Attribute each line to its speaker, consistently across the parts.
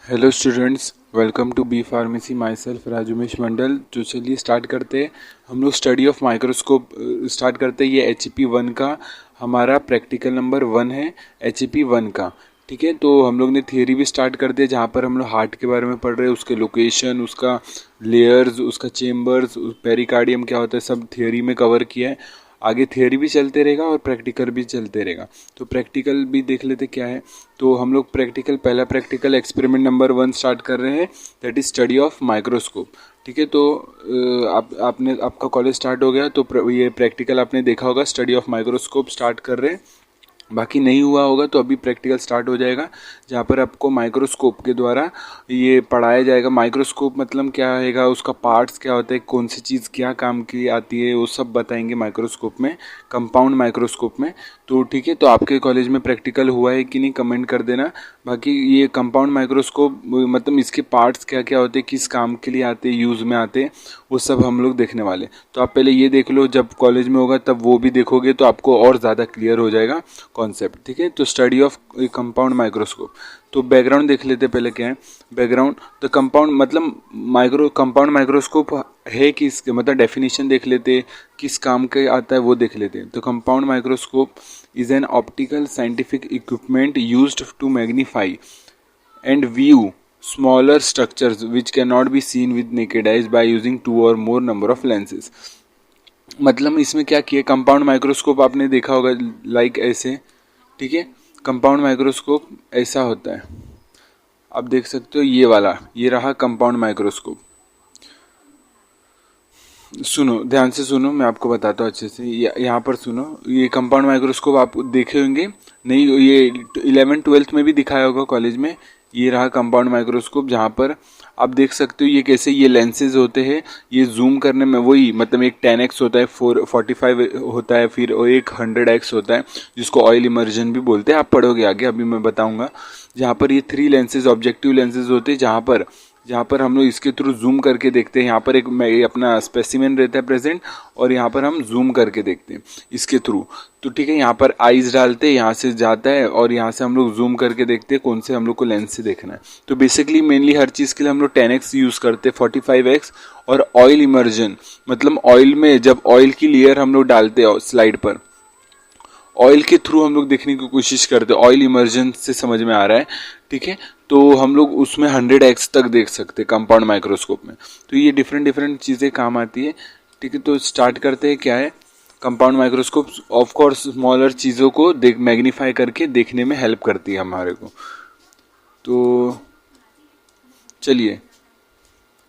Speaker 1: Hello students, welcome to B pharmacy. Myself Rajumesh Mandal. तो चलिए start करते हैं। हम लोग स्टडी ऑफ माइक्रोस्कोप स्टार्ट करते हैं। ये HEP1 का हमारा प्रैक्टिकल नंबर 1 है, HEP1 का। ठीक है, तो हम लोग ने थियरी भी स्टार्ट कर दिया, जहाँ पर हम लोग हार्ट के बारे में पढ़ रहे हैं, उसके लोकेशन, उसका लेयर्स, उसका चेम्बर्स, पेरिकार्डियम क्या होता है, सब थियरी में कवर किया है। आगे थियरी भी चलते रहेगा और प्रैक्टिकल भी चलते रहेगा। तो प्रैक्टिकल भी देख लेते क्या है। तो हम लोग पहला प्रैक्टिकल एक्सपेरिमेंट नंबर 1 स्टार्ट कर रहे हैं, that is study of microscope. ठीक है, तो आपका कॉलेज स्टार्ट हो गया, तो ये प्रैक्टिकल आपने देखा होगा, स्टडी ऑफ माइक्रोस्कोप स्टार्ट कर रहे हैं। बाकी नहीं हुआ होगा तो अभी प्रैक्टिकल स्टार्ट हो जाएगा, जहाँ पर आपको माइक्रोस्कोप के द्वारा ये पढ़ाया जाएगा। माइक्रोस्कोप मतलब क्या रहेगा, उसका पार्ट्स क्या होते हैं, कौन सी चीज़ क्या काम की आती है, वो सब बताएंगे माइक्रोस्कोप में, कंपाउंड माइक्रोस्कोप में। तो ठीक है, तो आपके कॉलेज में प्रैक्टिकल हुआ है कि नहीं, कमेंट कर देना। बाकी ये कंपाउंड माइक्रोस्कोप मतलब इसके पार्ट्स क्या क्या होते हैं, किस काम के लिए आते हैं, यूज़ में आते हैं, वो सब हम लोग देखने वाले। तो आप पहले ये देख लो, जब कॉलेज में होगा तब वो भी देखोगे तो आपको और ज़्यादा क्लियर हो जाएगा कॉन्सेप्ट। ठीक है, तो स्टडी ऑफ कंपाउंड माइक्रोस्कोप। तो बैकग्राउंड देख लेते पहले क्या है बैकग्राउंड। तो कंपाउंड मतलब कंपाउंड माइक्रोस्कोप है किस, मतलब डेफिनेशन देख लेते, किस काम के आता है वो देख लेते हैं। तो compound microscope is an optical scientific equipment used to magnify and view smaller structures which cannot be seen with naked eyes by using two or more number of lenses। मतलब इसमें क्या किया, कंपाउंड माइक्रोस्कोप आपने देखा होगा like ऐसे। ठीक है, कंपाउंड माइक्रोस्कोप ऐसा होता है, आप देख सकते हो, ये वाला, ये रहा कंपाउंड माइक्रोस्कोप। सुनो, ध्यान से सुनो, मैं आपको बताता हूँ अच्छे से। यहाँ पर सुनो, ये कंपाउंड माइक्रोस्कोप आप देखे होंगे, नहीं ये 11th-12th में भी दिखाया होगा कॉलेज में। ये रहा कंपाउंड माइक्रोस्कोप, जहाँ पर आप देख सकते हो ये कैसे, ये लेंसेज होते हैं, ये जूम करने में वही, मतलब एक 10x होता है, 445 होता है, फिर और एक 100x होता है, जिसको ऑयल इमर्जन भी बोलते हैं। आप पढ़ोगे आगे, अभी मैं बताऊंगा। जहाँ पर ये 3 लेंसेज, ऑब्जेक्टिव लेंसेज होते हैं, जहाँ पर हम लोग इसके थ्रू जूम करके देखते हैं। यहाँ पर एक अपना स्पेसिमेन रहता है प्रेजेंट, और यहाँ पर हम जूम करके देखते हैं इसके थ्रू। तो ठीक है, यहाँ पर आइज डालते हैं, यहाँ से जाता है, और यहाँ से हम लोग जूम करके देखते हैं कौन से हम लोग को लेंस से देखना है। तो बेसिकली मेनली हर चीज़ के लिए हम लोग 10x यूज़ करते हैं, 45x। और ऑयल इमर्जन मतलब ऑयल में जब ऑयल की लेयर हम लोग डालते हैं स्लाइड पर, ऑयल के थ्रू हम लोग देखने की कोशिश करते हैं। ऑयल इमर्जन से समझ में आ रहा है। ठीक है, तो हम लोग उसमें 100x तक देख सकते हैं कंपाउंड माइक्रोस्कोप में। तो ये डिफरेंट डिफरेंट चीज़ें काम आती है। ठीक है, तो स्टार्ट करते हैं। क्या है compound microscope? Of course smaller चीज़ों को मैग्नीफाई करके देखने में हेल्प करती है हमारे को। तो चलिए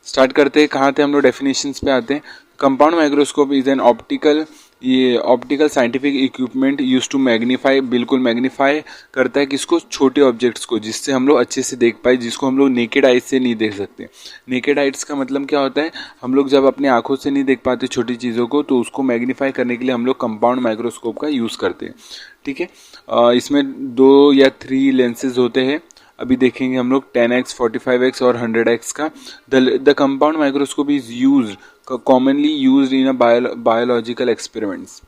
Speaker 1: स्टार्ट करते हैं। कहाँ थे हम लोग? डेफिनेशंस पे आते हैं। Compound microscope is an optical scientific equipment use to magnify, बिल्कुल मैग्नीफाई करता है किसको? छोटे ऑब्जेक्ट्स को, जिससे हम लोग अच्छे से देख पाए, जिसको हम लोग नेकेड आइज से नहीं देख सकते। नेकेड आइज का मतलब क्या होता है? हम लोग जब अपने आंखों से नहीं देख पाते छोटी चीज़ों को, तो उसको मैग्नीफाई करने के लिए हम लोग कंपाउंड माइक्रोस्कोप का यूज़ करते हैं। ठीक है, इसमें 2 या 3 लेंसेज होते हैं। अभी देखेंगे हम लोग 10x, 45x और 100x का। The compound microscope is commonly used in biological experiments.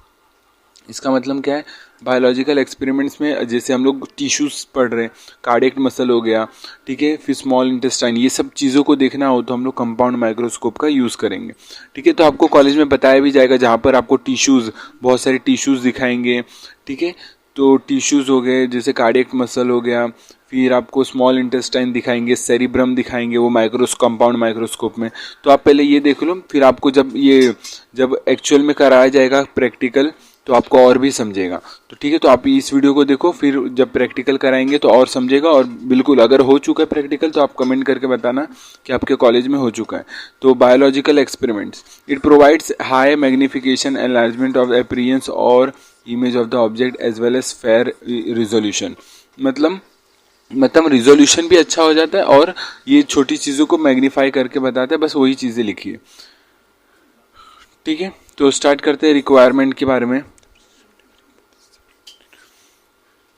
Speaker 1: इसका मतलब क्या है? बायोलॉजिकल एक्सपेरिमेंट्स में जैसे हम लोग टिश्यूज पढ़ रहे हैं, कार्डियक मसल हो गया, ठीक है, फिर स्मॉल इंटेस्टाइन, ये सब चीज़ों को देखना हो तो हम लोग कंपाउंड माइक्रोस्कोप का यूज़ करेंगे। ठीक है, तो आपको कॉलेज में बताया भी जाएगा, जहाँ पर आपको टिश्यूज, बहुत सारे टिश्यूज दिखाएंगे। ठीक है, तो टिश्यूज हो गए, जैसे कार्डियक मसल हो गया, फिर आपको स्मॉल इंटेस्टाइन दिखाएंगे, सेरिब्रम दिखाएंगे, वो कंपाउंड माइक्रोस्कोप में। तो आप पहले ये देख लो, फिर आपको जब एक्चुअल में कराया जाएगा प्रैक्टिकल, तो आपको और भी समझेगा। तो ठीक है, तो आप इस वीडियो को देखो, फिर जब प्रैक्टिकल कराएंगे तो और समझेगा। और बिल्कुल अगर हो चुका है प्रैक्टिकल तो आप कमेंट करके बताना कि आपके कॉलेज में हो चुका है। तो biological experiments, it provides high magnification, enlargement of appearance और image of the object as well as fair resolution. मतलब रिजोल्यूशन भी अच्छा हो जाता है, और ये छोटी चीज़ों को मैग्नीफाई करके बताता है। बस वही चीज़ें लिखी है। ठीक है, तो स्टार्ट करते हैं रिक्वायरमेंट के बारे में।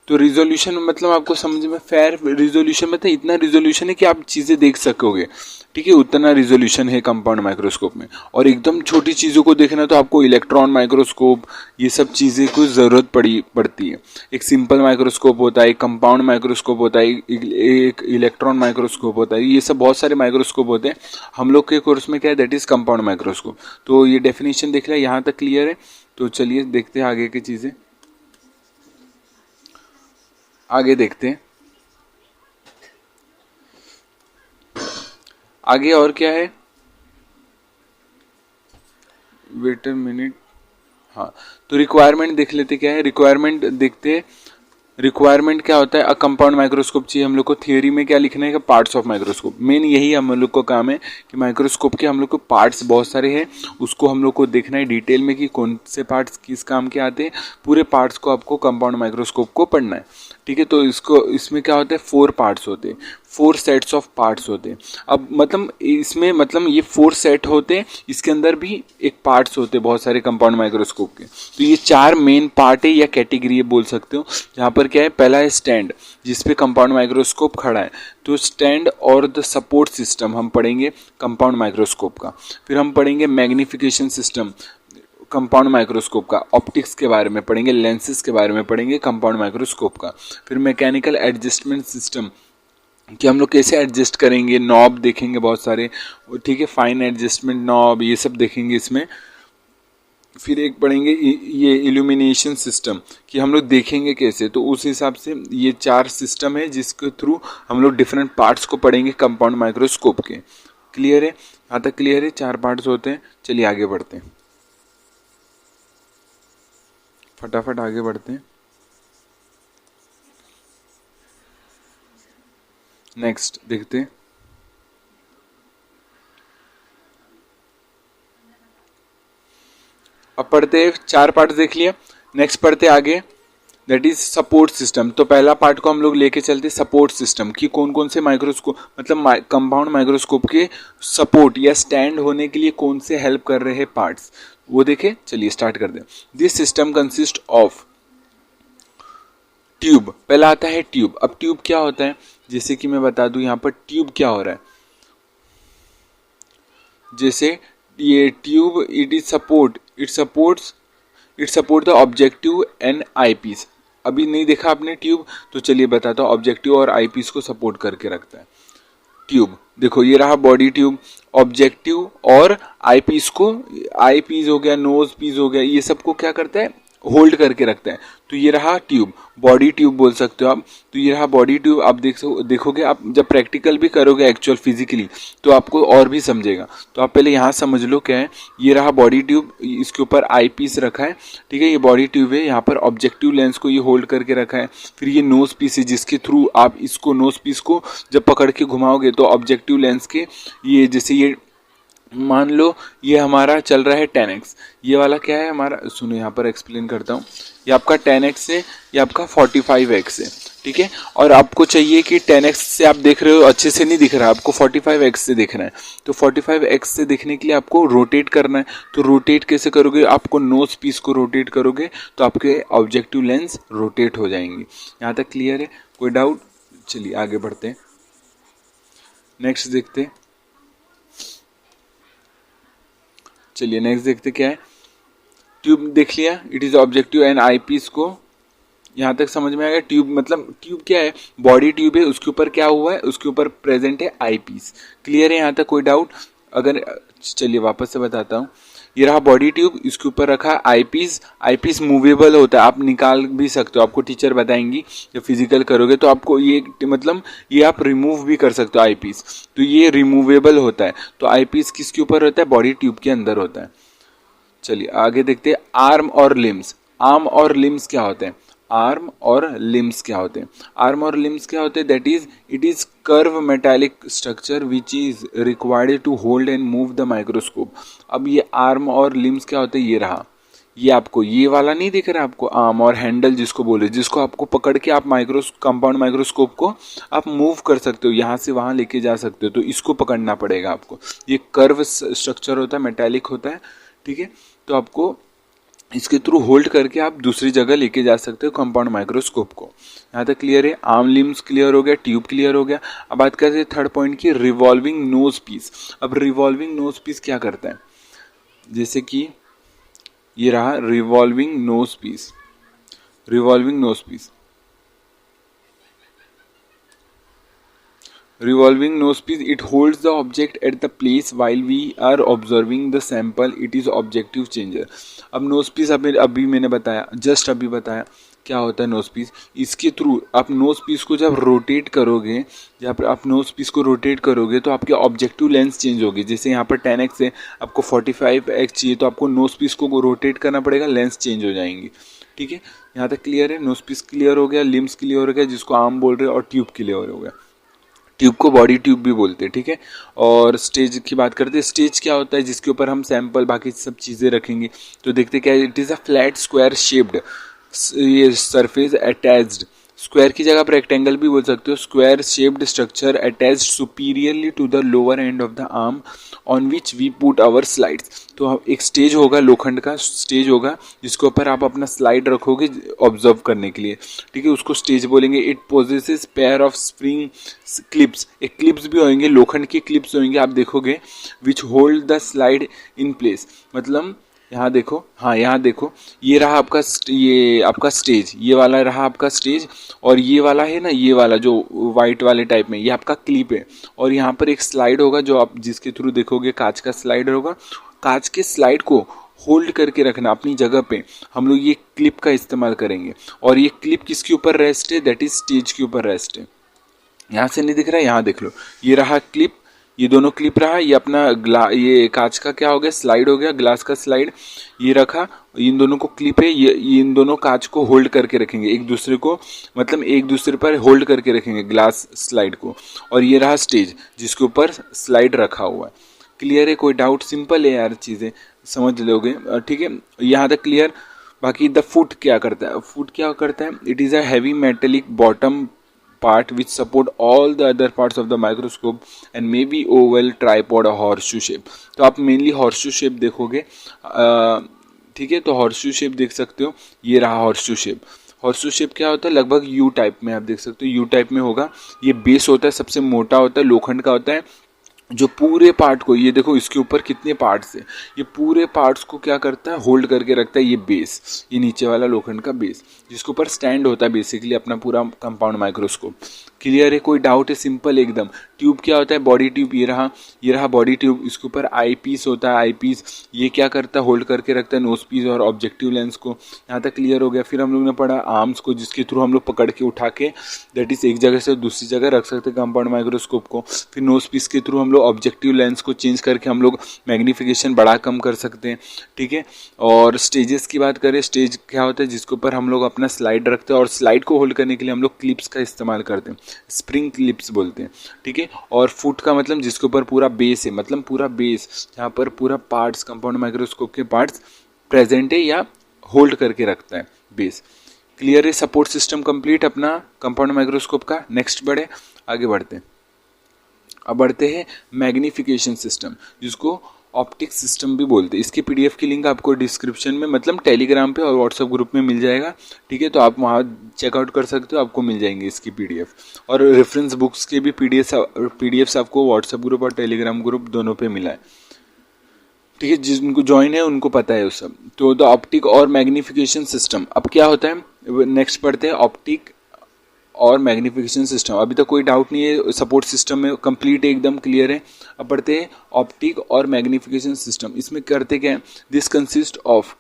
Speaker 1: तो रिजोल्यूशन मतलब आपको समझ में, फेयर रिजोल्यूशन मतलब इतना रिजोल्यूशन है कि आप चीज़ें देख सकोगे, ठीक है, उतना रिजोल्यूशन है कंपाउंड माइक्रोस्कोप में। और एकदम छोटी चीज़ों को देखना तो आपको इलेक्ट्रॉन माइक्रोस्कोप, ये सब चीज़ें को ज़रूरत पड़ती है। एक सिंपल माइक्रोस्कोप होता है, एक कंपाउंड माइक्रोस्कोप होता है, एक इलेक्ट्रॉन माइक्रोस्कोप होता है, ये सब बहुत सारे माइक्रोस्कोप होते हैं। हम लोग के कोर्स में क्या है, दैट इज़ कंपाउंड माइक्रोस्कोप। तो ये डेफिनेशन देख लिया, यहाँ तक क्लियर है। तो चलिए देखते हैं आगे की चीज़ें, आगे देखते हैं आगे और क्या है। वेट अ मिनट, हाँ, तो रिक्वायरमेंट देख लेते क्या है, रिक्वायरमेंट देखते हैं। रिक्वायरमेंट क्या होता है, अ कंपाउंड माइक्रोस्कोप चाहिए हम लोग को। थियोरी में क्या लिखना है कि पार्ट्स ऑफ माइक्रोस्कोप, मेन यही हम लोग को काम है कि माइक्रोस्कोप के हम लोग को पार्ट्स बहुत सारे हैं, उसको हम लोग को देखना है डिटेल में कि कौन से पार्ट्स किस काम के आते हैं। पूरे पार्ट्स को आपको कंपाउंड माइक्रोस्कोप को पढ़ना है, ठीक है। तो इसमें क्या होता है, 4 पार्ट्स होते हैं, 4 सेट्स ऑफ पार्ट्स होते हैं। अब मतलब इसमें मतलब ये 4 सेट होते हैं, इसके अंदर भी एक पार्ट्स होते हैं बहुत सारे कंपाउंड माइक्रोस्कोप के। तो ये 4 मेन पार्ट है या कैटेगरी बोल सकते हो। जहाँ पर क्या है, पहला है स्टैंड, जिसपे कंपाउंड माइक्रोस्कोप खड़ा है। तो स्टैंड और द सपोर्ट सिस्टम हम पढ़ेंगे कंपाउंड माइक्रोस्कोप का। फिर हम पढ़ेंगे मैग्निफिकेशन सिस्टम कंपाउंड माइक्रोस्कोप का, ऑप्टिक्स के बारे में पढ़ेंगे, लेंसेज के बारे में पढ़ेंगे कंपाउंड माइक्रोस्कोप का। फिर मैकेनिकल एडजस्टमेंट सिस्टम कि हम लोग कैसे एडजस्ट करेंगे, नॉब देखेंगे बहुत सारे, ठीक है, फाइन एडजस्टमेंट नॉब, ये सब देखेंगे इसमें। फिर एक पढ़ेंगे ये इल्यूमिनेशन सिस्टम कि हम लोग देखेंगे कैसे। तो उस हिसाब से ये 4 सिस्टम है जिसके थ्रू हम लोग डिफरेंट पार्ट्स को पढ़ेंगे कंपाउंड माइक्रोस्कोप के। क्लियर है, यहाँ तक क्लियर है, 4 पार्ट्स होते हैं। चलिए आगे बढ़ते हैं, फटाफट आगे बढ़ते हैं। नेक्स्ट देखते हैं, अब पढ़ते हैं, 4 पार्ट देख लिया। नेक्स्ट पढ़ते आगे, दैट इज सपोर्ट सिस्टम। तो पहला पार्ट को हम लोग लेके चलते सपोर्ट सिस्टम कि कौन कौन से माइक्रोस्कोप मतलब कंपाउंड माइक्रोस्कोप के सपोर्ट या स्टैंड होने के लिए कौन से हेल्प कर रहे हैं पार्ट्स, वो देखे। चलिए स्टार्ट कर दें। This system consist of tube, पहला आता है ट्यूब। अब ट्यूब क्या होता है, जैसे कि मैं बता दूं यहाँ पर ट्यूब क्या हो रहा है। जैसे ये tube, it support the objective and eyepiece. अभी नहीं देखा आपने ट्यूब, तो चलिए बताता हूँ, ऑब्जेक्टिव और आईपीस को सपोर्ट करके रखता है ट्यूब। देखो ये रहा बॉडी ट्यूब, ऑब्जेक्टिव और आईपीस को, आईपीस हो गया, नोज पीस हो गया, ये सबको क्या करता है, होल्ड करके रखता है। तो ये रहा ट्यूब, बॉडी ट्यूब बोल सकते हो आप। तो ये रहा बॉडी ट्यूब। आप देखोगे, आप जब प्रैक्टिकल भी करोगे एक्चुअल फिजिकली, तो आपको और भी समझेगा। तो आप पहले यहाँ समझ लो क्या है। ये रहा बॉडी ट्यूब, इसके ऊपर आई पीस रखा है, ठीक है, ये बॉडी ट्यूब है। यहाँ पर ऑब्जेक्टिव लेंस को ये होल्ड करके रखा है। फिर ये नोज पीस है, जिसके थ्रू आप इसको नोज पीस को जब पकड़ के घुमाओगे तो ऑब्जेक्टिव लेंस के ये, जैसे ये मान लो ये हमारा चल रहा है 10x, ये वाला क्या है हमारा, सुनो यहाँ पर एक्सप्लेन करता हूँ। ये आपका 10x है, ये आपका 45x है, ठीक है। और आपको चाहिए कि 10x से आप देख रहे हो, अच्छे से नहीं दिख रहा, आपको 45x से देखना है। तो 45x से देखने के लिए आपको रोटेट करना है। तो रोटेट कैसे करोगे, आपको नोज पीस को रोटेट करोगे तो आपके ऑब्जेक्टिव लेंस रोटेट हो जाएंगे। यहाँ तक क्लियर है, कोई डाउट। चलिए आगे बढ़ते हैं, नेक्स्ट देखते हैं। चलिए नेक्स्ट देखते क्या है। ट्यूब देख लिया, it is objective and eyepiece को, यहाँ तक समझ में आ गया। ट्यूब मतलब ट्यूब क्या है, बॉडी ट्यूब है, उसके ऊपर क्या हुआ है, उसके ऊपर प्रेजेंट है आई पीस। क्लियर है यहाँ तक, कोई डाउट अगर, चलिए वापस से बताता हूँ। ये रहा बॉडी ट्यूब, इसके ऊपर रखा आई पीस। आई पीस मूवेबल होता है, आप निकाल भी सकते हो, आपको टीचर बताएंगी जब फिजिकल करोगे तो आपको ये मतलब ये आप रिमूव भी कर सकते हो आई पीस। तो ये रिमूवेबल होता है। तो आई पीस किसके ऊपर होता है, बॉडी ट्यूब के अंदर होता है। चलिए आगे देखते हैं, आर्म और लिम्स। आर्म और लिम्स क्या होते हैं, आर्म और लिम्स क्या होते हैं, आर्म और लिम्स क्या होते हैं, that is it is curve metallic structure which is required to hold and move the microscope. अब ये आर्म और लिम्स क्या होते हैं, ये रहा, ये आपको ये वाला नहीं दिख रहा आपको, आर्म और हैंडल जिसको बोले, जिसको आपको पकड़ के आप कंपाउंड माइक्रोस्कोप को आप मूव कर सकते हो, यहाँ से वहाँ लेके जा सकते हो। तो इसको पकड़ना पड़ेगा आपको। ये कर्व स्ट्रक्चर होता है, मेटालिक होता है, ठीक है। तो आपको इसके थ्रू होल्ड करके आप दूसरी जगह लेके जा सकते हो कंपाउंड माइक्रोस्कोप को। यहाँ तक क्लियर है। आर्म लिम्स क्लियर हो गया, ट्यूब क्लियर हो गया। अब बात करते हैं थर्ड पॉइंट की, रिवॉल्विंग नोज पीस। अब रिवॉल्विंग नोज पीस क्या करता है, जैसे कि ये रहा revolving nosepiece. Revolving nosepiece, revolving nose piece, it holds the object at the place while we are observing the sample, it is objective changer। अब nose piece अभी मैंने बताया, जस्ट अभी बताया क्या होता है नोज पीस। इसके थ्रू आप नोज पीस को जब रोटेट करोगे, जब आप नोज पीस को रोटेट करोगे तो आपके ऑब्जेक्टिव लेंस चेंज होगी। जैसे यहाँ पर 10x है, आपको 45x चाहिए तो आपको नोज पीस को रोटेट करना पड़ेगा, लेंस चेंज हो जाएंगी। ठीक है, यहाँ तक क्लियर है। नोज पीस क्लियर हो गया, लिम्स क्लियर हो गया जिसको आर्म बोल रहे हैं, और ट्यूब क्लियर हो गया। ट्यूब को बॉडी ट्यूब भी बोलते हैं। ठीक है, और स्टेज की बात करते हैं। स्टेज क्या होता है, जिसके ऊपर हम सैंपल बाकी सब चीज़ें रखेंगे। तो देखते क्या है, it is a flat square shaped ये सरफेस अटैच्ड, स्क्वायर की जगह पर रेक्टेंगल भी बोल सकते हो, square shaped structure attached superiorly to the lower end of the arm on which we put our slides. तो एक स्टेज होगा, लोखंड का स्टेज होगा जिसके ऊपर आप अपना स्लाइड रखोगे ऑब्जर्व करने के लिए। ठीक है, उसको स्टेज बोलेंगे। It possesses pair of spring clips, एक क्लिप्स भी होंगे, लोखंड के क्लिप्स होंगे आप देखोगे, which hold the slide in place. मतलब यहाँ देखो, हाँ यहाँ देखो, ये रहा आपका ये आपका स्टेज, ये वाला रहा आपका स्टेज, और ये वाला है ना, ये वाला जो वाइट वाले टाइप में, ये आपका क्लिप है। और यहाँ पर एक स्लाइड होगा जो आप जिसके थ्रू देखोगे, कांच का स्लाइडर होगा। कांच के स्लाइड को होल्ड करके रखना अपनी जगह पे, हम लोग ये क्लिप का इस्तेमाल करेंगे। और ये क्लिप किसके ऊपर रेस्ट है, दैट इज स्टेज के ऊपर रेस्ट है। यहाँ से नहीं दिख रहा है, यहाँ देख लो, ये रहा क्लिप, ये दोनों क्लिप रहा, ये अपना ये कांच का क्या हो गया, स्लाइड हो गया, ग्लास का स्लाइड ये रखा, इन दोनों को क्लिप है, ये इन दोनों कांच को होल्ड करके रखेंगे एक दूसरे को, मतलब एक दूसरे पर होल्ड करके रखेंगे ग्लास स्लाइड को। और ये रहा स्टेज जिसके ऊपर स्लाइड रखा हुआ है। क्लियर है, कोई डाउट? सिंपल है यार, चीज़ें समझ लोगे। ठीक है, यहाँ तक क्लियर। बाकी द फुट क्या करता है, फुट क्या करता है, it is a heavy metallic bottom part which support all the other parts of the microscope and may be oval, tripod or horseshoe shape। तो आप मेनली horseshoe shape देखोगे। ठीक है, तो horseshoe shape देख सकते हो, ये रहा horseshoe shape। horseshoe shape क्या होता है, लगभग यू टाइप में आप देख सकते हो, यू टाइप में होगा। ये बेस होता है, सबसे मोटा होता है, लोखंड का होता है, जो पूरे पार्ट को, ये देखो इसके ऊपर कितने पार्ट्स है, ये पूरे पार्ट्स को क्या करता है, होल्ड करके रखता है ये बेस, ये नीचे वाला लोखंड का बेस जिसके ऊपर स्टैंड होता है बेसिकली अपना पूरा कंपाउंड माइक्रोस्कोप। क्लियर है, कोई डाउट है? सिंपल एकदम। ट्यूब क्या होता है, बॉडी ट्यूब, ये रहा बॉडी ट्यूब, इसके ऊपर आई पीस होता है, आई पीस ये क्या करता है, होल्ड करके रखता है नोज पीस और ऑब्जेक्टिव लेंस को। यहाँ तक क्लियर हो गया। फिर हम लोग ने पढ़ा आर्म्स को, जिसके थ्रू हम लोग पकड़ के उठा के दैट इज एक जगह से दूसरी जगह रख सकते हैं कंपाउंड माइक्रोस्कोप को। फिर नोज पीस के थ्रू हम लोग ऑब्जेक्टिव लेंस को चेंज करके हम लोग मैग्नीफिकेशन बढ़ा कम कर सकते हैं। ठीक है, और स्टेजेस की बात करें, स्टेज क्या होता है, जिसके ऊपर हम लोग अपना स्लाइड रखते हैं और स्लाइड को होल्ड करने के लिए हम लोग क्लिप्स का इस्तेमाल करते हैं, स्प्रिंग क्लिप्स बोलते हैं। ठीक है, और फुट का मतलब जिसके ऊपर पूरा बेस है, मतलब पूरा बेस जहाँ पर पूरा पार्ट्स कंपाउंड माइक्रोस्कोप के पार्ट्स प्रेजेंट है या होल्ड करके रखता है बेस। क्लियर है, सपोर्ट सिस्टम कंप्लीट अपना कंपाउंड माइक्रोस्कोप का। नेक्स्ट बढ़े, आगे बढ़ते हैं। अब बढ़ते हैं मैग्नीफिकेशन सिस्टम, जिसको ऑप्टिक सिस्टम भी बोलते हैं। इसकी पीडीएफ की लिंक आपको डिस्क्रिप्शन में, मतलब टेलीग्राम पे और व्हाट्सएप ग्रुप में मिल जाएगा। ठीक है, तो आप वहाँ चेकआउट कर सकते हो, आपको मिल जाएंगे इसकी पीडीएफ। और रेफरेंस बुक्स के भी पीडीएफ आपको व्हाट्सएप ग्रुप और टेलीग्राम ग्रुप दोनों पे मिला है। ठीक है, जिनको ज्वाइन है उनको पता है वो सब। तो द ऑप्टिक और मैग्नीफिकेशन सिस्टम, अब क्या होता है, नेक्स्ट पढ़ते हैं ऑप्टिक और मैग्नीफिकेशन सिस्टम। अभी तक कोई डाउट नहीं है, सपोर्ट सिस्टम में कंप्लीट एकदम क्लियर है। अब पढ़ते हैं ऑप्टिक और मैग्नीफिकेशन सिस्टम। इसमें करते क्या है, this consist of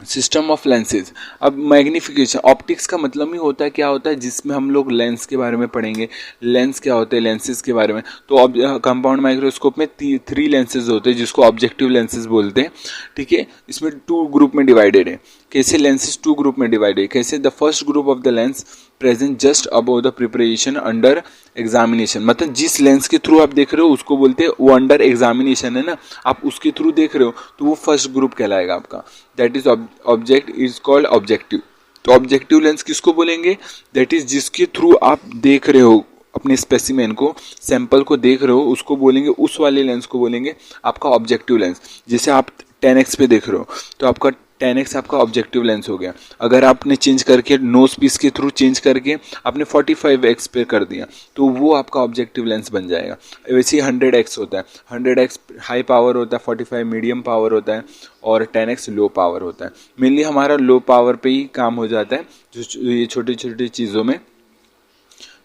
Speaker 1: system of lenses. अब मैग्नीफिकेशन, ऑप्टिक्स का मतलब ही होता है क्या होता है, जिसमें हम लोग लेंस के बारे में पढ़ेंगे, लेंस क्या होते हैं, लेंसेज के बारे में। तो कंपाउंड माइक्रोस्कोप में 3 लेंसेज होते हैं जिसको ऑब्जेक्टिव लेंसेज बोलते हैं। ठीक है, इसमें 2 ग्रुप में डिवाइडेड है। कैसे लेंसेज 2 ग्रुप में डिवाइडेड है, कैसे, the first group of the lens present just above the preparation under examination. मतलब जिस लेंस के थ्रू आप देख रहे हो उसको बोलते हैं, वो अंडर एग्जामिनेशन है ना, आप उसके थ्रू देख रहे हो तो वो फर्स्ट ग्रुप कहलाएगा आपका। That is object is called objective. तो ऑब्जेक्टिव लेंस किसको बोलेंगे, दैट इज जिसके थ्रू आप देख रहे हो अपने स्पेसिमेन को, सैंपल को देख रहे हो, उसको बोलेंगे, उस वाले लेंस को बोलेंगे आपका ऑब्जेक्टिव लेंस। जैसे आप 10x पे देख रहे हो तो आपका 10x आपका ऑब्जेक्टिव लेंस हो गया। अगर आपने चेंज करके नोज पीस के थ्रू चेंज करके आपने 45x पे कर दिया तो वो आपका ऑब्जेक्टिव लेंस बन जाएगा। वैसे ही 100x होता है, 100x हाई पावर होता है, 45 मीडियम पावर होता है और 10x लो पावर होता है। मेनली हमारा लो पावर पे ही काम हो जाता है जो ये छोटी छोटी चीज़ों में,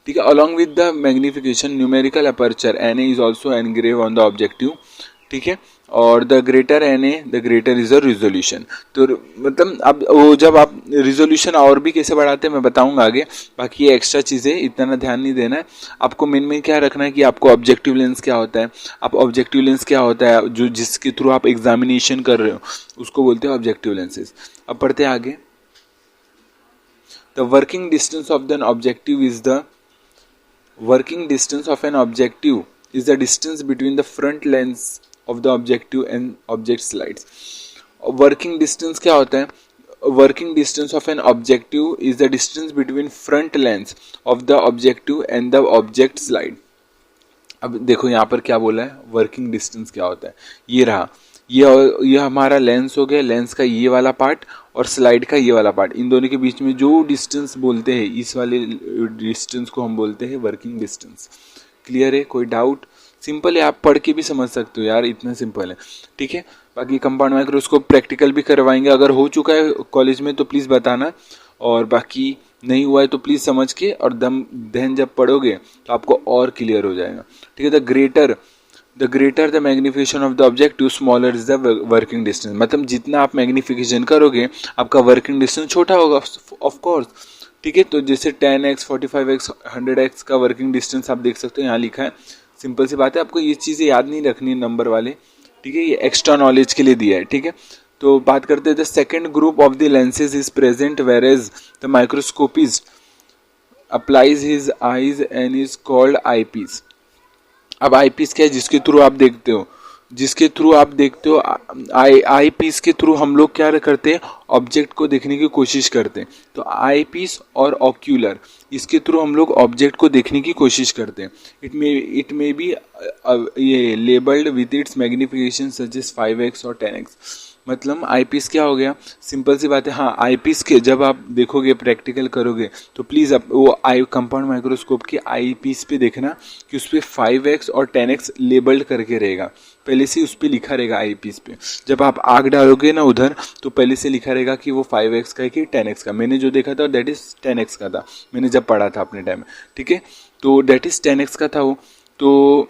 Speaker 1: ठीक है। Along with the magnification numerical aperture N is also engrave on the objective, ठीक है। और the greater N A the greater is the resolution. तो मतलब अब वो जब आप रिजोल्यूशन और भी कैसे बढ़ाते हैं मैं बताऊंगा आगे, बाकी ये एक्स्ट्रा चीज़ें इतना ध्यान नहीं देना है आपको। मेन क्या रखना है कि आपको ऑब्जेक्टिव लेंस क्या होता है, आप ऑब्जेक्टिव लेंस क्या होता है जो जिसके थ्रू आप एग्जामिनेशन कर रहे हो उसको बोलते हैं ऑब्जेक्टिव लेंसेज। अब पढ़ते हैं आगे। The working distance of the objective is the working distance of an objective is the distance between the front lens of the objective and object slides. Working distance क्या होता है? Working distance of an objective is the distance between front lens of the objective and the object slide. अब देखो यहाँ पर क्या बोला है, वर्किंग डिस्टेंस क्या होता है। ये रहा, ये हमारा लेंस हो गया, लेंस का ये वाला पार्ट और स्लाइड का ये वाला पार्ट, इन दोनों के बीच में जो डिस्टेंस बोलते हैं इस वाले डिस्टेंस को हम बोलते हैं वर्किंग डिस्टेंस। क्लियर है? कोई डाउट? सिंपल है, आप पढ़ के भी समझ सकते हो यार, इतना सिंपल है, ठीक है। बाकी कंपाउंड माइक्रोस्कोप प्रैक्टिकल भी करवाएंगे, अगर हो चुका है कॉलेज में तो प्लीज़ बताना, और बाकी नहीं हुआ है तो प्लीज़ समझ के और देन जब पढ़ोगे तो आपको और क्लियर हो जाएगा, ठीक है। The greater the magnification of the objective smaller is the working distance. मतलब जितना आप मैग्निफिकेशन करोगे आपका वर्किंग डिस्टेंस छोटा होगा ऑफ कोर्स, ठीक है। तो जैसे 10x 45x 100x का वर्किंग डिस्टेंस आप देख सकते हो, यहाँ लिखा है। सिंपल सी बात है, आपको ये चीज़ें याद नहीं रखनी है नंबर वाले, ठीक है। ये एक्स्ट्रा नॉलेज के लिए दिया है, ठीक है। तो बात करते हैं the second group of the lenses is present where as the microscopist applies his eyes and is called eyepiece. अब आई पीस क्या है? जिसके थ्रू आप देखते हो, आई पीस के थ्रू हम लोग क्या करते हैं, ऑब्जेक्ट को देखने की कोशिश करते हैं। तो आई पीस और ऑक्यूलर, इसके थ्रू हम लोग ऑब्जेक्ट को देखने की कोशिश करते हैं। इट मे बी ये labelled with its magnification such as 5x और 10x। मतलब आई पीस क्या हो गया? सिंपल सी बात है, हाँ, आई पीस के जब आप देखोगे प्रैक्टिकल करोगे तो प्लीज़ आप वो आई कंपाउंड माइक्रोस्कोप के आई पीस पे देखना कि उस पर 5x और 10x लेबल्ड करके रहेगा, पहले से उस पर लिखा रहेगा आई पीस पे। जब आप आग डालोगे ना उधर तो पहले से लिखा रहेगा कि वो 5x का है कि 10x का। मैंने जो देखा था दैट इज़ 10x का था, मैंने जब पढ़ा था अपने टाइम में, ठीक है। तो दैट इज़ 10x का था वो। तो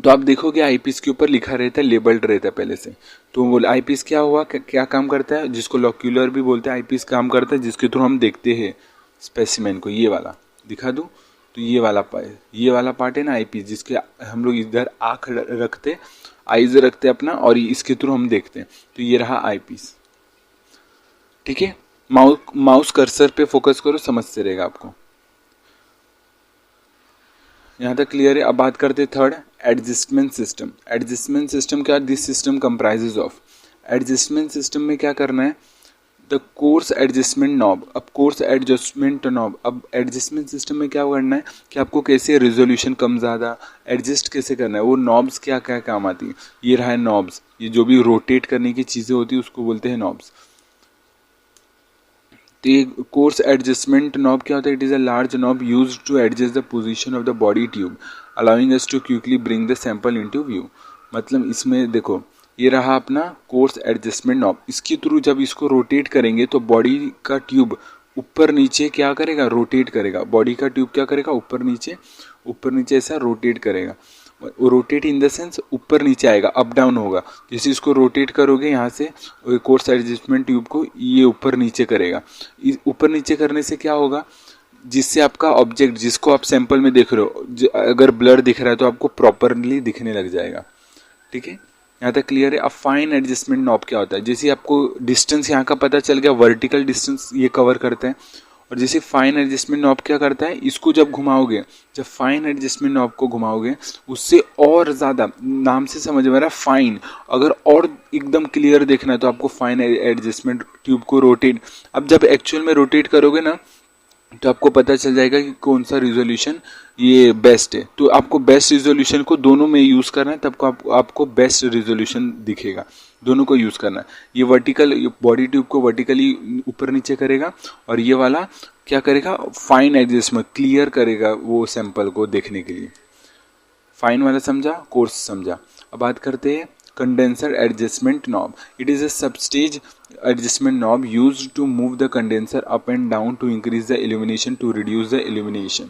Speaker 1: आप देखोगे आई पीस के ऊपर लिखा रहता है, लेबल्ड रहता है पहले से। तो वो आई पीस क्या हुआ, क्या काम करता है, जिसको लॉक्यूलर भी बोलते हैं, आई पीस काम करता है जिसके थ्रू हम देखते हैं स्पेसिमेन को। ये वाला दिखा दूँ तो ये वाला पार्ट है ना आई पीस, जिसके हम लोग इधर आँख रखते, आईज रखते अपना, और इसके थ्रू हम देखते हैं। तो ये रहा आई पीस, ठीक है। माउस कर्सर पे फोकस करो, समझते रहेगा आपको। यहाँ तक क्लियर है। अब बात करते हैं third, adjustment system. Adjustment system क्या? This system comprises of. Adjustment system में क्या करना है, द कोर्स एडजस्टमेंट नॉब। अब कोर्स एडजस्टमेंट नॉब, अब एडजस्टमेंट सिस्टम में क्या करना है कि आपको कैसे रेजोल्यूशन कम ज़्यादा एडजस्ट कैसे करना है, वो नॉब्स क्या क्या काम आती है। ये रहा है नॉब्स, ये जो भी रोटेट करने की चीज़ें होती है उसको बोलते हैं नॉब्स। तो ये कोर्स एडजस्टमेंट नॉब क्या होता है? It is a large knob used to adjust the position of the body tube allowing us to quickly bring the sample into view. मतलब इसमें देखो, ये रहा अपना कोर्स एडजस्टमेंट नॉब। इसके थ्रू जब इसको रोटेट करेंगे तो बॉडी का ट्यूब ऊपर नीचे क्या करेगा, रोटेट करेगा। बॉडी का ट्यूब क्या करेगा, ऊपर नीचे ऐसा रोटेट करेगा। रोटेट इन द सेंस ऊपर नीचे आएगा, अप डाउन होगा। जैसे इसको रोटेट करोगे यहाँ से कोर्स एडजस्टमेंट ट्यूब को, ये ऊपर नीचे करेगा। ऊपर नीचे करने से क्या होगा, जिससे आपका ऑब्जेक्ट जिसको आप सैंपल में देख रहे हो, अगर ब्लर दिख रहा है तो आपको प्रॉपरली दिखने लग जाएगा, ठीक है। यहाँ तक क्लियर है। अब फाइन एडजस्टमेंट नॉब क्या होता है? जैसे आपको डिस्टेंस यहाँ का पता चल गया, वर्टिकल डिस्टेंस ये कवर करते हैं। और जैसे फाइन एडजस्टमेंट नॉब क्या करता है, इसको जब घुमाओगे, जब फाइन एडजस्टमेंट नॉब को घुमाओगे उससे और ज़्यादा, नाम से समझ में आ रहा है फाइन, अगर और एकदम क्लियर देखना है तो आपको फाइन एडजस्टमेंट ट्यूब को रोटेट, अब जब एक्चुअल में रोटेट करोगे ना तो आपको पता चल जाएगा कि कौन सा रिजोल्यूशन ये बेस्ट है। तो आपको बेस्ट रिजोल्यूशन को दोनों में यूज़ करना है, तब को आपको बेस्ट रिजोल्यूशन दिखेगा। दोनों को यूज़ करना है। ये वर्टिकल बॉडी ट्यूब को वर्टिकली ऊपर नीचे करेगा, और ये वाला क्या करेगा, फाइन एडजस्टमेंट क्लियर करेगा वो सैंपल को देखने के लिए। फाइन वाला समझा, कोर्स समझा। अब बात करते हैं condenser adjustment knob. It is a substage adjustment knob used to move the condenser up and down to increase the illumination to reduce the illumination।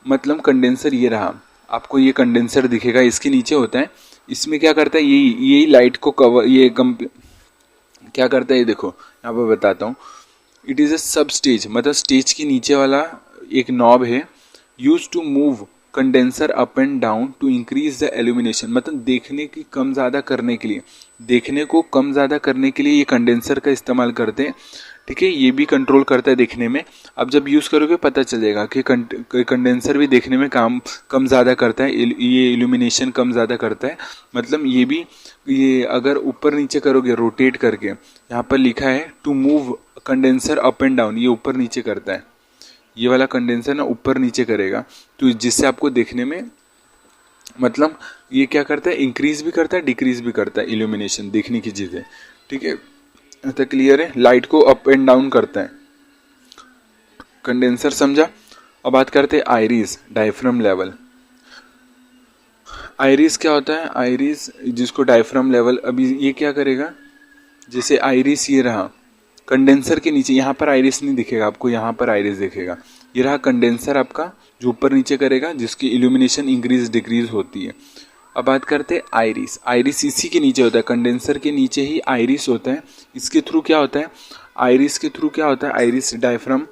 Speaker 1: मतलब कंडेंसर ये रहा, आपको ये कंडेंसर दिखेगा, इसके नीचे होता है। इसमें क्या करता है, यही लाइट को कवर, क्या करता है ये देखो यहाँ पर बताता हूँ। इट इज़ अ सब स्टेज, मतलब स्टेज के नीचे वाला एक नॉब है, use to move condenser up and down to increase the illumination, मतलब देखने की कम ज़्यादा करने के लिए, देखने को कम ज़्यादा करने के लिए ये कंडेंसर का इस्तेमाल करते हैं। ठीक है, ये भी कंट्रोल करता है देखने में। अब जब यूज़ करोगे पता चल जाएगा कि कंडेंसर भी देखने में काम कम ज़्यादा करता है, ये इल्यूमिनेशन कम ज़्यादा करता है। मतलब ये भी, ये अगर ऊपर नीचे करोगे रोटेट करके, यहाँ पर लिखा है to move condenser up and down, ये ऊपर नीचे करता है। ये वाला कंडेंसर ना ऊपर नीचे करेगा, तो जिससे आपको देखने में, मतलब ये क्या करता है, इंक्रीज भी करता है डिक्रीज भी करता है इल्यूमिनेशन देखने की चीज़ें। ठीक है, तो क्लियर है, लाइट को अप एंड डाउन करता है कंडेंसर, समझा। अब बात करते हैं आइरिस डायफ्राम लेवल। आइरिस क्या होता है, आइरिस जिसको डायफ्राम लेवल, अभी ये क्या करेगा, जैसे आइरिस ये रहा कंडेंसर के नीचे, यहाँ पर आइरिस नहीं दिखेगा आपको, यहाँ पर आइरिस दिखेगा। ये रहा कंडेंसर आपका जो ऊपर नीचे करेगा, जिसकी इल्यूमिनेशन इंक्रीज डिक्रीज होती है। अब बात करते हैं आइरिस। आइरिस इसी के नीचे होता है, कंडेंसर के नीचे ही आइरिस होता है। इसके थ्रू क्या होता है, आइरिस के थ्रू क्या होता है, आइरिस डायफ्राम,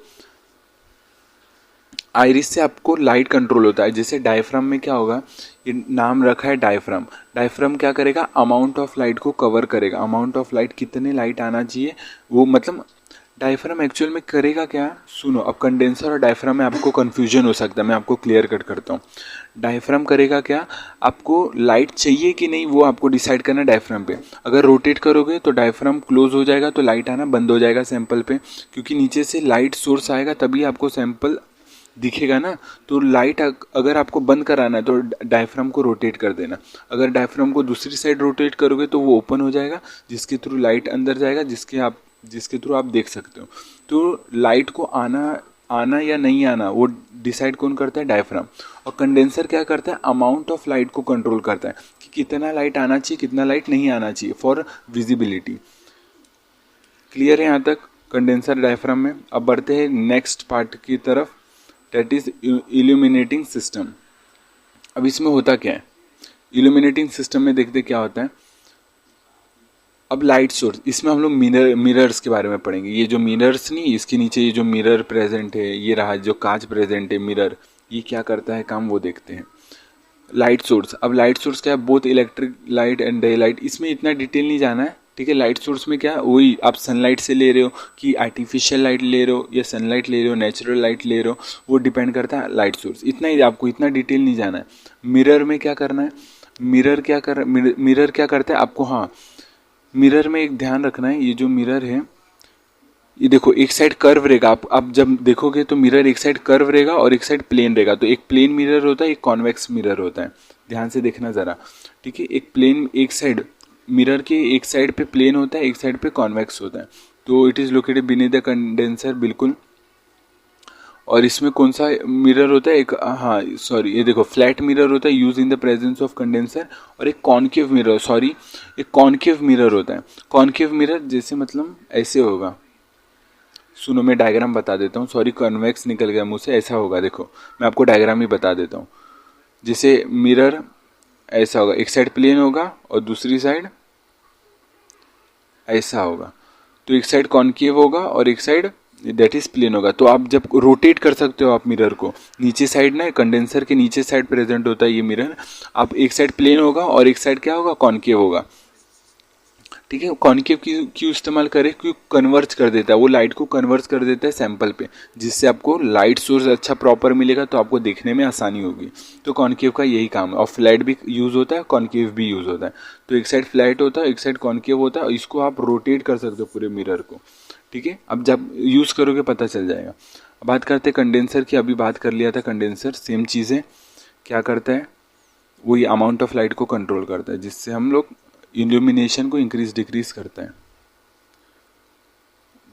Speaker 1: आइरिस से आपको लाइट कंट्रोल होता है। जैसे डायफ्राम में क्या होगा, ये नाम रखा है डायफ्राम, डायफ्राम क्या करेगा, अमाउंट ऑफ लाइट को कवर करेगा। अमाउंट ऑफ लाइट, कितने लाइट आना चाहिए वो, मतलब डायफ्राम एक्चुअल में करेगा क्या, सुनो। अब कंडेंसर और डायफ्राम में आपको कंफ्यूजन हो सकता है, मैं आपको क्लियर कट करता हूँ। डायफ्राम करेगा क्या, आपको लाइट चाहिए कि नहीं वो आपको डिसाइड करना है डायफ्राम पे। अगर रोटेट करोगे तो डायफ्राम क्लोज हो जाएगा, तो लाइट आना बंद हो जाएगा सैंपल पे, क्योंकि नीचे से लाइट सोर्स आएगा तभी आपको सैंपल दिखेगा ना। तो लाइट अगर आपको बंद कराना है तो डायफ्राम को रोटेट कर देना। अगर डायफ्राम को दूसरी साइड रोटेट करोगे तो वो ओपन हो जाएगा, जिसके थ्रू लाइट अंदर जाएगा, जिसके थ्रू आप देख सकते हो। तो लाइट को आना या नहीं आना वो डिसाइड कौन करता है, डायफ्राम। और कंडेंसर क्या करता है, अमाउंट ऑफ लाइट को कंट्रोल करता है कि कितना लाइट आना चाहिए, कितना लाइट नहीं आना चाहिए फॉर विजिबिलिटी। क्लियर है यहाँ तक कंडेंसर डायफ्राम में। अब बढ़ते हैं नेक्स्ट पार्ट की तरफ, दैट इज इल्यूमिनेटिंग सिस्टम। अब इसमें होता क्या है, इल्यूमिनेटिंग सिस्टम में देखते क्या होता है। अब लाइट सोर्स, इसमें हम लोग मिरर्स के बारे में पढ़ेंगे। ये जो मिरर्स नहीं, इसके नीचे ये जो मिरर प्रेजेंट है, ये रहा जो कांच प्रेजेंट है मिरर, ये क्या करता है काम वो देखते हैं। लाइट सोर्स, अब लाइट सोर्स क्या है, both electric light and day light, इसमें इतना डिटेल नहीं जाना है। ठीक है, लाइट सोर्स में क्या, वही आप सनलाइट से ले रहे हो कि आर्टिफिशियल लाइट ले रहे हो या सनलाइट ले रहे हो, नेचुरल लाइट ले रहे हो, वो डिपेंड करता है लाइट सोर्स। इतना ही, आपको इतना डिटेल नहीं जाना है। मिरर में क्या करना है, मिरर क्या करता है आपको, हाँ मिरर में एक ध्यान रखना है, ये जो मिरर है ये देखो एक साइड कर्व रहेगा। आप जब देखोगे तो मिरर एक साइड कर्व रहेगा और एक साइड प्लेन रहेगा। तो एक प्लेन मिरर होता है, एक कॉन्वेक्स मिरर होता है, ध्यान से देखना ज़रा। ठीक है, एक प्लेन, एक साइड मिरर के एक साइड पे प्लेन होता है, एक साइड पे कॉन्वेक्स होता है। तो it is located beneath the condenser, बिल्कुल। और इसमें कौन सा मिरर होता है, एक, हाँ सॉरी, ये देखो फ्लैट मिरर होता है use in the presence of condenser, और एक कॉनकेव मिरर, सॉरी एक कॉनकेव मिरर होता है। कॉनकेव मिरर जैसे मतलब ऐसे होगा, सुनो मैं डायग्राम बता देता हूँ, सॉरी कॉन्वेक्स निकल गया मुझ से, ऐसा होगा। देखो मैं आपको डायग्राम ही बता देता हूँ। जैसे मिरर ऐसा होगा, एक साइड प्लेन होगा और दूसरी साइड ऐसा होगा। तो एक साइड कॉनकेव होगा और एक साइड दैट इज प्लेन होगा। तो आप जब रोटेट कर सकते हो आप मिरर को, नीचे साइड ना कंडेंसर के नीचे साइड प्रेजेंट होता है ये मिरर, आप एक साइड प्लेन होगा और एक साइड क्या होगा, कॉनकेव होगा। ठीक है, कॉनकेव क्यों इस्तेमाल करें, क्यों कन्वर्ज कर देता है, वो लाइट को कन्वर्ज कर देता है सैंपल पे, जिससे आपको लाइट सोर्स अच्छा प्रॉपर मिलेगा, तो आपको देखने में आसानी होगी। तो कॉनकेव का यही काम है। और फ्लैट भी यूज़ होता है, कॉनकेव भी यूज़ होता है। तो एक साइड फ्लैट होता है, एक साइड कॉनकेव होता है, और इसको आप रोटेट कर सकते हो पूरे मिरर को। ठीक है, अब जब यूज़ करोगे पता चल जाएगा। बात करते हैं कंडेंसर की। अभी बात कर लिया था कंडेंसर, सेम चीज़ें क्या करता है, वही अमाउंट ऑफ लाइट को कंट्रोल करता है, जिससे हम लोग इल्यूमिनेशन को इंक्रीज डिक्रीज करते हैं।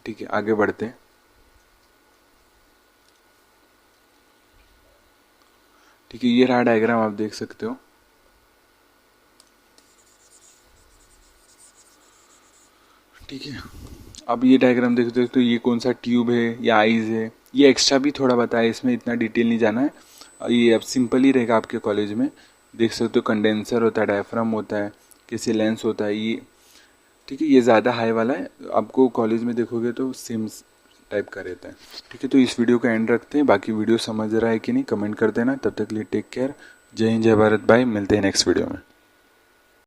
Speaker 1: ठीक है, आगे बढ़ते हैं। ठीक है, ये रहा डायग्राम, आप देख सकते हो। ठीक है, अब ये डायग्राम देखते हो तो ये कौन सा ट्यूब है या आइज है, ये एक्स्ट्रा भी थोड़ा बताया, इसमें इतना डिटेल नहीं जाना है। ये अब सिंपल ही रहेगा आपके कॉलेज में। देख सकते हो कंडेंसर होता है, डायफ्राम होता है, कैसे लेंस होता है ये। ठीक है, ये ज़्यादा हाई वाला है, आपको कॉलेज में देखोगे तो सेम टाइप का रहता है। ठीक है, तो इस वीडियो का एंड रखते हैं। बाकी वीडियो समझ रहा है कि नहीं कमेंट कर देना। तब तक के लिए टेक केयर। जय हिंद, जय भारत, बाय। मिलते हैं नेक्स्ट वीडियो में।